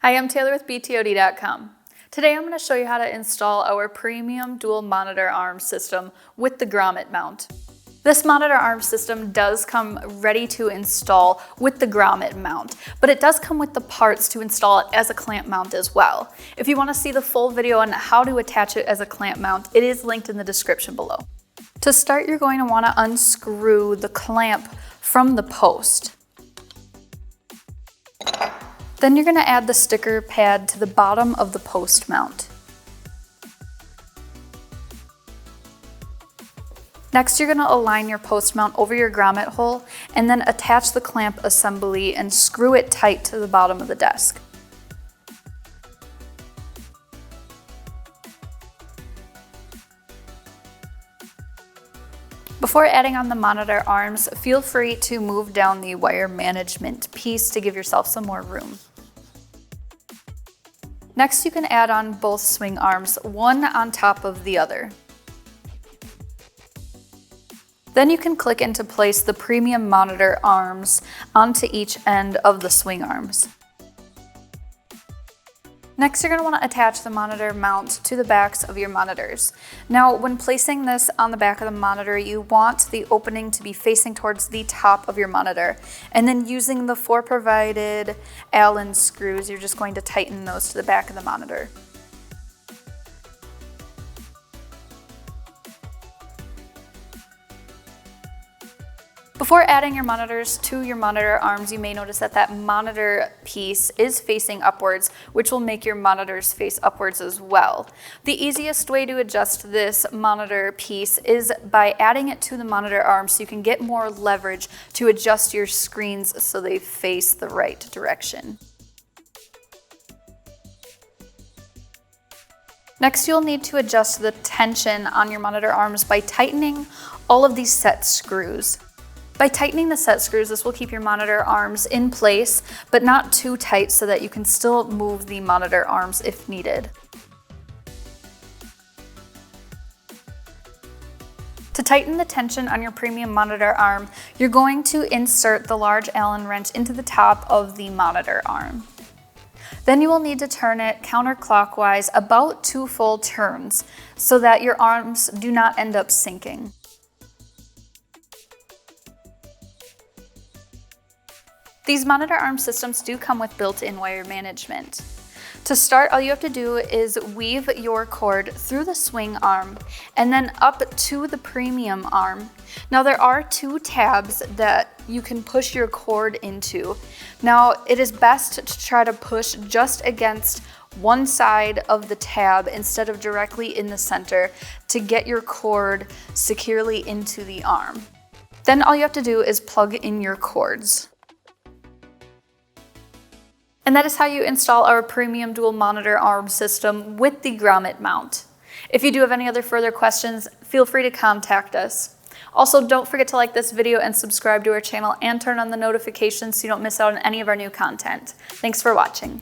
Hi, I'm Taylor with BTOD.com. Today I'm going to show you how to install our premium dual monitor arm system with the grommet mount. This monitor arm system does come ready to install with the grommet mount, but it does come with the parts to install it as a clamp mount as well. If you want to see the full video on how to attach it as a clamp mount, it is linked in the description below. To start, you're going to want to unscrew the clamp from the post. Then you're going to add the sticker pad to the bottom of the post mount. Next, you're going to align your post mount over your grommet hole and then attach the clamp assembly and screw it tight to the bottom of the desk. Before adding on the monitor arms, feel free to move down the wire management piece to give yourself some more room. Next, you can add on both swing arms, one on top of the other. Then you can click into place the premium monitor arms onto each end of the swing arms. Next, you're going to want to attach the monitor mount to the backs of your monitors. Now, when placing this on the back of the monitor, you want the opening to be facing towards the top of your monitor. And then using the 4 provided Allen screws, you're just going to tighten those to the back of the monitor. Before adding your monitors to your monitor arms, you may notice that that monitor piece is facing upwards, which will make your monitors face upwards as well. The easiest way to adjust this monitor piece is by adding it to the monitor arm so you can get more leverage to adjust your screens so they face the right direction. Next, you'll need to adjust the tension on your monitor arms by tightening all of these set screws. By tightening the set screws, this will keep your monitor arms in place, but not too tight so that you can still move the monitor arms if needed. To tighten the tension on your premium monitor arm, you're going to insert the large Allen wrench into the top of the monitor arm. Then you will need to turn it counterclockwise about 2 full turns so that your arms do not end up sinking. These monitor arm systems do come with built-in wire management. To start, all you have to do is weave your cord through the swing arm and then up to the premium arm. Now there are 2 tabs that you can push your cord into. Now it is best to try to push just against one side of the tab instead of directly in the center to get your cord securely into the arm. Then all you have to do is plug in your cords. And that is how you install our premium dual monitor arm system with the grommet mount. If you do have any other further questions, feel free to contact us. Also, don't forget to like this video and subscribe to our channel and turn on the notifications so you don't miss out on any of our new content. Thanks for watching.